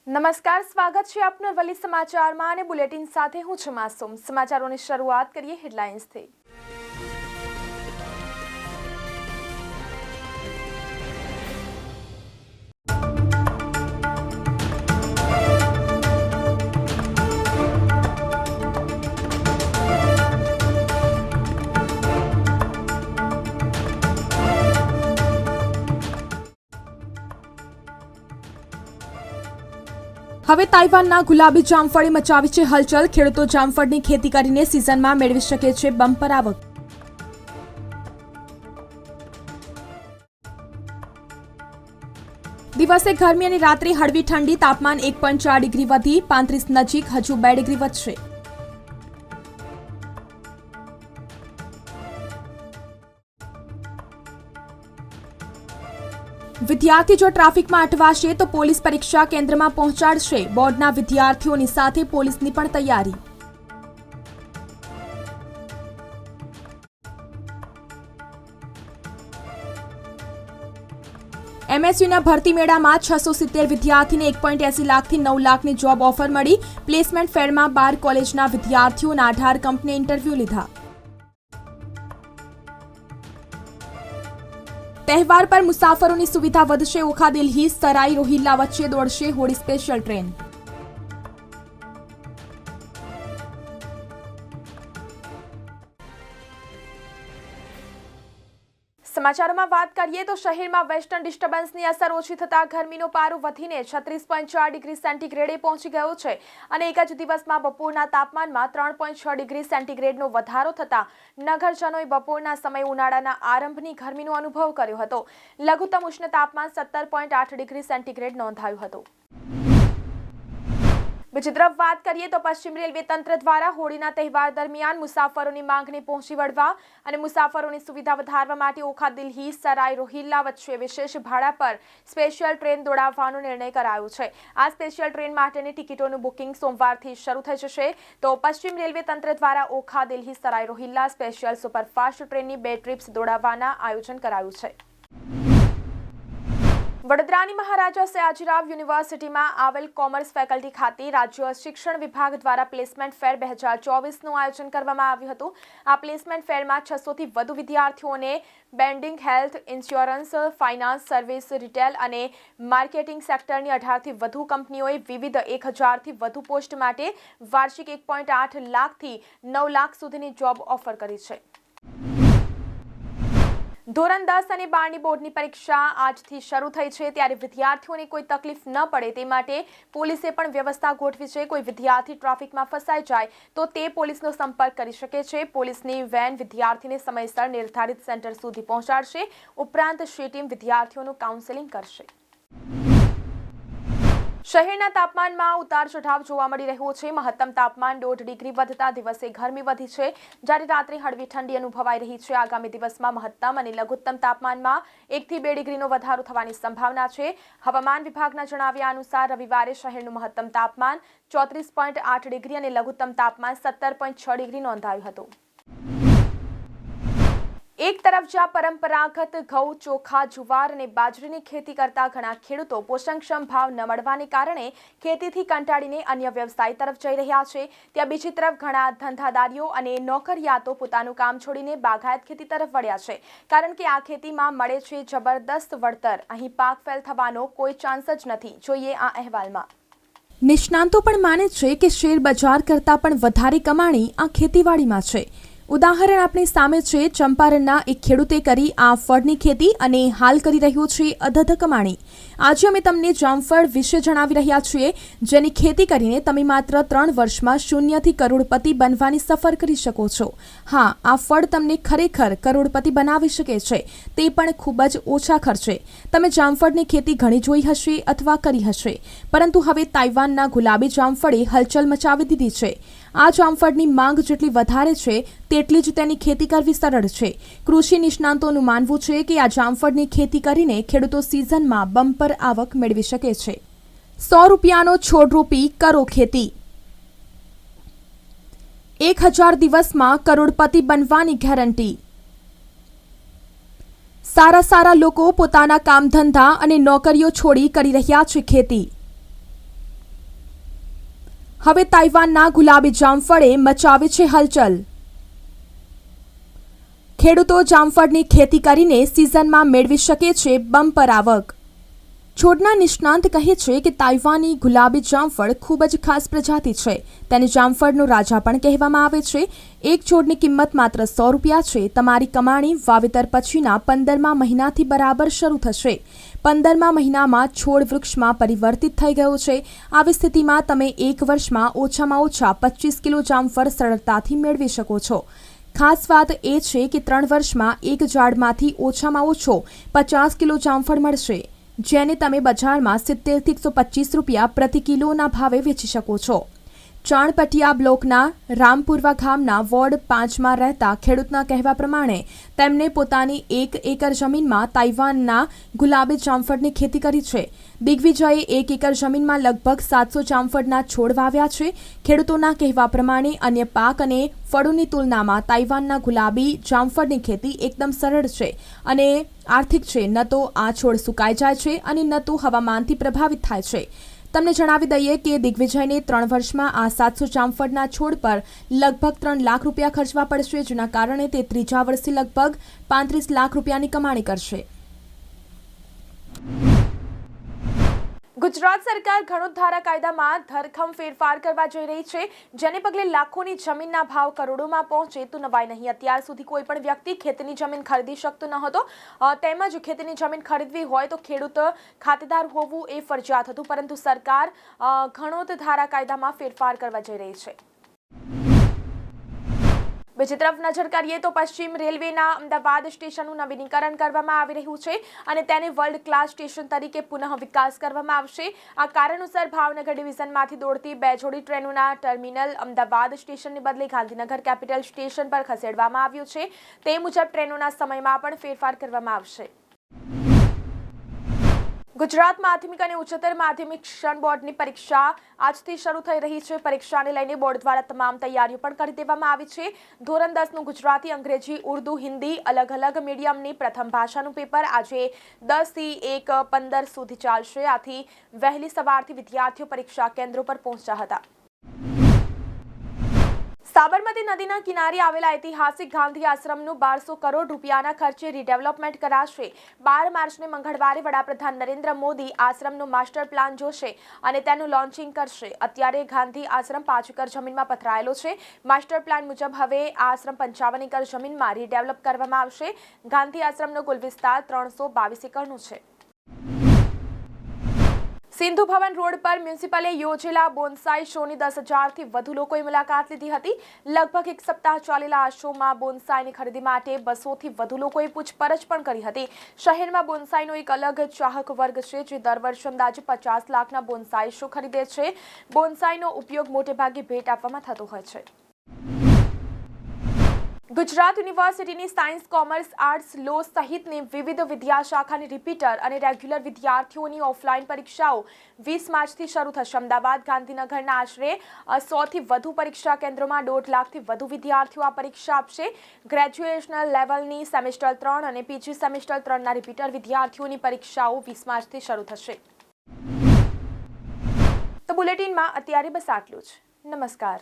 નમસ્કાર, સ્વાગત છે આપનું અરવલ્લી સમાચારમાં અને બુલેટિન સાથે હું છું માસૂમ। સમાચારોની શરૂઆત કરીએ હેડલાઇન્સથી। હવે તાઇવાનના ગુલાબી જામફળે મચાવી છે હલચલ। ખેડૂતો જામફળની ખેતી કરીને સિઝનમાં મેળવી શકે છે બમ્પર આવક। દિવસે ગરમી અને રાત્રે હળવી ઠંડી। તાપમાન 1.4 ડિગ્રી વધી 35 નજીક, હજુ 2 ડિગ્રી વધશે। વિદ્યાર્થી જો ટ્રાફિકમાં અટવાશે તો પોલીસ પરીક્ષા કેન્દ્રમાં પહોંચાડશે। બોર્ડના વિદ્યાર્થીઓની સાથે પોલીસની પણ તૈયારી। એમએસયુના ભરતી મેળામાં 670 વિદ્યાર્થીને 1.80 લાખથી 9 લાખની જોબ ઓફર મળી। પ્લેસમેન્ટ ફેરમાં 12 કોલેજના વિદ્યાર્થીઓના 18 કંપનીએ ઇન્ટરવ્યૂ લીધા। તહેવાર પર મુસાફરોની સુવિધા વધશે। ઓખા દિલ્હી સરાઈ રોહિલ્લા વચ્ચે દોડશે હોળી સ્પેશિયલ ટ્રેન। સમાચારોમાં વાત કરીએ તો શહેરમાં વેસ્ટર્ન ડિસ્ટર્બન્સની અસર ઓછી થતા ગરમીનો પારો વધીને 36.4 ડિગ્રી સેન્ટીગ્રેડે પહોંચી ગયો છે અને એક જ દિવસમાં બપોરના તાપમાનમાં 3.6 ડિગ્રી સેન્ટીગ્રેડનો વધારો થતા નગરજનોએ બપોરના સમયે ઉનાળાના આરંભની ગરમીનો અનુભવ કર્યો હતો। લઘુત્તમ ઉષ્ણ તાપમાન 17.8 ડિગ્રી સેન્ટીગ્રેડ નોંધાયું હતું। બીજી તરફ વાત કરીએ તો પશ્ચિમ રેલવે તંત્ર દ્વારા હોળીના તહેવાર દરમિયાન મુસાફરોની માંગને પહોંચી વળવા અને મુસાફરોની સુવિધા વધારવા માટે ઓખા દિલ્હી સરાઈ રોહિલ્લા વચ્ચે વિશેષ ભાડા પર સ્પેશિયલ ટ્રેન દોડાવવાનો નિર્ણય કરાયો છે। આ સ્પેશિયલ ટ્રેન માટેની ટિકિટોનું બુકિંગ સોમવારથી શરૂ થઈ જશે। તો પશ્ચિમ રેલવે તંત્ર દ્વારા ઓખા દિલ્હી સરાઈ રોહિલ્લા સ્પેશિયલ સુપરફાસ્ટ ટ્રેનની 2 ટ્રીપ્સ દોડાવવાના આયોજન કરાયું છે। વડોદરાની મહારાજા સયાજીરાવ યુનિવર્સિટીમાં આવેલ કોમર્સ ફેકલ્ટી ખાતે રાજ્ય શિક્ષણ વિભાગ દ્વારા પ્લેસમેન્ટ ફેર 2024નું આયોજન કરવામાં આવ્યું હતું। આ પ્લેસમેન્ટ ફેરમાં 600થી વધુ વિદ્યાર્થીઓને bending, health, insurance, finance, service, retail અને માર્કેટિંગ સેક્ટરની 18થી વધુ કંપનીઓએ વિવિધ 1000થી વધુ પોસ્ટ માટે વાર્ષિક 1.8 લાખથી 9 લાખ સુધીની જોબ ઓફર કરી છે। ધોરણ 10 અને 12ની બોર્ડની પરીક્ષા આજથી શરૂ થઈ છે ત્યારે વિદ્યાર્થીઓને કોઈ તકલીફ ન પડે તે માટે પોલીસે પણ વ્યવસ્થા ગોઠવી છે। કોઈ વિદ્યાર્થી ટ્રાફિકમાં ફસાઈ જાય તો તે પોલીસનો સંપર્ક કરી શકે છે। પોલીસની વેન વિદ્યાર્થીને સમયસર નિર્ધારિત સેન્ટર સુધી પહોંચાડશે। ઉપરાંત શી ટીમ વિદ્યાર્થીઓનું કાઉન્સેલિંગ કરશે। શહેરના તાપમાનમાં ઉતાર ચઢાવ જોવા મળી રહ્યો છે। મહત્તમ તાપમાન 1.5 ડિગ્રી વધતા દિવસે ગરમી વધી છે જ્યારે રાત્રે હળવી ઠંડી અનુભવાઈ રહી છે। આગામી દિવસમાં મહત્તમ અને લઘુત્તમ તાપમાનમાં 1 થી 2 ડિગ્રીનો વધારો થવાની સંભાવના છે। હવામાન વિભાગના જણાવ્યા અનુસાર રવિવારે શહેરનું મહત્તમ તાપમાન 34.8 ડિગ્રી અને લઘુત્તમ તાપમાન 17.6 ડિગ્રી નોંધાયું હતું। એક તરફ જ્યાં પરંપરાગત ઘઉં, ચોખા, જુવાર અને બાજરીની ખેતી કરતા ઘણા ખેડૂતો પોષણક્ષમ ભાવ ન મળવાને કારણે ખેતીથી કંટાળીને અન્ય વ્યવસાય તરફ જઈ રહ્યા છે, ત્યાં બીજી તરફ ઘણા ધંધાદારીઓ અને નોકરિયાતો પોતાનું કામ છોડીને બાગાયત ખેતી તરફ વળ્યા છે, કારણ કે આ ખેતીમાં મળે છે જબરદસ્ત વળતર। અહીં પાક ફેલ થવાનો કોઈ ચાન્સ જ નથી। જોઈએ આ અહેવાલમાં। નિષ્ણાંતો પણ માને છે કે શેર બજાર કરતાં પણ વધારે કમાણી આ ખેતીવાડીમાં છે। ઉદાહરણ આપણી સામે છે ચંપારણના એક ખેડૂતે કરી આ ફળની ખેતી અને હાલ કરી રહ્યો છે અધધ કમાણી। આજે અમે તમને જામફળ વિશે જણાવી રહ્યા છીએ જેની ખેતી કરીને તમે માત્ર 3 વર્ષમાં શૂન્યથી કરોડપતિ બનવાની સફર કરી શકો છો। હા, આ ફળ તમને ખરેખર કરોડપતિ બનાવી શકે છે, તે પણ ખૂબ જ ઓછા ખર્ચે। તમે જામફળની ખેતી ઘણી જોઈ હશે અથવા કરી હશે, પરંતુ હવે તાઇવાનના ગુલાબી જામફળે હલચલ મચાવી દીધી છે। આ જામફળની માંગ જેટલી વધારે છે તેટલી જ તેની ખેતી કરવી સરળ છે। કૃષિ નિષ્ણાંતોનું માનવું છે કે આ જામફળની ખેતી કરીને ખેડૂતો સિઝનમાં બમ્પર આવક મેળવી શકે છે। 100 રૂપિયાનો છોડ રોપી કરો ખેતી। 1000 દિવસમાં કરોડપતિ બનવાની ગેરંટી। સારા લોકો પોતાના કામ ધંધા અને નોકરીઓ છોડી કરી રહ્યા છે ખેતી। હવે તાઇવાનના ગુલાબી જામફળે મચાવી છે હલચલ. ખેડૂતો જામફળની ખેતી કરીને સિઝનમાં મેળવી શકે છે બમ્પર આવક. છોડના નિષ્ણાંત કહે છે કે તાઇવાની ગુલાબી જામફળ ખૂબ જ ખાસ પ્રજાતિ છે. તેને જામફળનો રાજા પણ કહેવામાં આવે છે. એક છોડની કિંમત માત્ર ₹100 છે. તમારી કમાણી વાવેતર પછીના 15મા મહિનાથી બરાબર શરૂ થશે. 15મા મહિનામાં છોડ વૃક્ષમાં પરિવર્તિત થઈ ગયો છે. આવી સ્થિતિમાં તમે એક વર્ષમાં ઓછામાં ઓછા 25 કિલો જામફળ સરળતાથી મેળવી શકો છો. ખાસ વાત એ છે કે 3 વર્ષમાં એક ઝાડમાંથી ઓછામાં ઓછો 50 કિલો જામફળ મળશે, જેને તમે બજારમાં ₹70 થી ₹125 પ્રતિ કિલોના ભાવે વેચી શકો છો. ચાણપટિયા બ્લોકના રામપુરવા ગામના વોર્ડ 5માં રહેતા ખેડૂતના કહેવા પ્રમાણે તેમને પોતાની 1 એકર જમીનમાં તાઇવાનના ગુલાબી જામફળની ખેતી કરી છે. દિગ્વિજયે 1 એકર જમીનમાં લગભગ 700 જામફળના છોડ વાવ્યા છે. ખેડૂતોના કહેવા પ્રમાણે અન્ય પાક અને ફળોની તુલનામાં તાઇવાનના ગુલાબી જામફળની ખેતી એકદમ સરળ છે અને આર્થિક છે. ન તો આ છોડ સુકાઈ જાય છે અને ન તો હવામાનથી પ્રભાવિત થાય છે. તમને જણાવી દઈએ કે દિગ્વિજયને 3 વર્ષમાં આ 700 જામફળના છોડ પર લગભગ ₹3 લાખ ખર્ચવા પડશે, જેના કારણે તે ત્રીજા વર્ષે લગભગ ₹35 લાખની કમાણી કરશે. ગુજરાત સરકાર ઘણોદ ધારા કાયદામાં ધરખમ ફેરફાર કરવા જઈ રહી છે, જેને પગલે લાખોની જમીનના ભાવ કરોડોમાં પહોંચે તો નવાઈ નહીં. અત્યાર સુધી કોઈ પણ વ્યક્તિ ખેતીની જમીન ખરીદી શકતો ન હતો, તેમજ ખેતીની જમીન ખરીદવી હોય તો ખેડૂત ખાતેદાર હોવું એ ફરજિયાત હતું, પરંતુ સરકાર ઘણોદ ધારા કાયદામાં ફેરફાર કરવા જઈ રહી છે. બીજી તરફ નજર કરીએ તો પશ્ચિમ રેલવેના અમદાવાદ સ્ટેશનનું નવીનીકરણ કરવામાં આવી રહ્યું છે અને તેને વર્લ્ડ ક્લાસ સ્ટેશન તરીકે પુનઃ વિકાસ કરવામાં આવશે. આ કારણોસર ભાવનગર ડિવિઝનમાંથી દોડતી 2 જોડી ટ્રેનોના ટર્મિનલ અમદાવાદ સ્ટેશનને બદલે ગાંધીનગર કેપિટલ સ્ટેશન પર ખસેડવામાં આવ્યું છે. તે મુજબ ટ્રેનોના સમયમાં પણ ફેરફાર કરવામાં આવશે. ગુજરાત માધ્યમિક અને ઉચ્ચતર માધ્યમિક શિક્ષણ બોર્ડની પરીક્ષા આજથી શરૂ થઈ રહી છે. પરીક્ષાને લઈને બોર્ડ દ્વારા તમામ તૈયારીઓ પણ કરી દેવામાં આવી છે. ધોરણ 10નું ગુજરાતી, અંગ્રેજી, ઉર્દુ, હિન્દી અલગ અલગ મીડિયમની પ્રથમ ભાષાનું પેપર આજે 10 થી 1-15 સુધી ચાલશે. આથી વહેલી સવારથી વિદ્યાર્થીઓ પરીક્ષા કેન્દ્રો પર પહોંચ્યા હતા. સાબરમતી નદીના કિનારે આવેલા ઐતિહાસિક ગાંધી આશ્રમનું ₹1200 કરોડના ખર્ચે રીડેવલપમેન્ટ કરાશે. 12 માર્ચને મંગળવારે વડાપ્રધાન નરેન્દ્ર મોદી આશ્રમનું માસ્ટર પ્લાન જોશે અને તેનું લોન્ચિંગ કરશે. અત્યારે ગાંધી આશ્રમ 5 એકર જમીનમાં પથરાયેલો છે. માસ્ટર પ્લાન મુજબ હવે આ આશ્રમ 55 એકર જમીનમાં રીડેવલપ કરવામાં આવશે. ગાંધી આશ્રમનો કુલ વિસ્તાર 322 એકરનો છે. સિંધુ ભવન રોડ પર મ્યુનિસિપલે યોજેલા બોન્સાઈ શોની 10,000થી વધુ લોકોએ મુલાકાત લીધી હતી. લગભગ એક સપ્તાહ ચાલેલા આ શોમાં બોન્સાઈની ખરીદી માટે 200થી વધુ લોકોએ પૂછપરછ પણ કરી હતી. શહેરમાં બોન્સાઈનો એક અલગ ચાહક વર્ગ છે, જે દર વર્ષે અંદાજે 50 લાખના બોન્સાઈ શો ખરીદે છે. બોન્સાઈનો ઉપયોગ મોટેભાગે ભેટ આપવામાં થતો હોય છે. ગુજરાત યુનિવર્સિટીની સાયન્સ, કોમર્સ, આર્ટ્સ, લો સહિતની વિવિધ વિદ્યાશાખાની રિપીટર અને રેગ્યુલર વિદ્યાર્થીઓની ઓફલાઈન પરીક્ષાઓ 20 માર્ચથી શરૂ થશે. અમદાવાદ, ગાંધીનગરના આશરે 100થી વધુ પરીક્ષા કેન્દ્રોમાં 1.5 લાખથી વધુ વિદ્યાર્થીઓ આ પરીક્ષા આપશે. ગ્રેજ્યુએશન લેવલની સેમેસ્ટર 3 અને પીજી સેમેસ્ટર 3ના રિપીટર વિદ્યાર્થીઓની પરીક્ષાઓ 20 માર્ચથી શરૂ થશે. તો બુલેટિનમાં અત્યારે બસ આટલું જ. નમસ્કાર.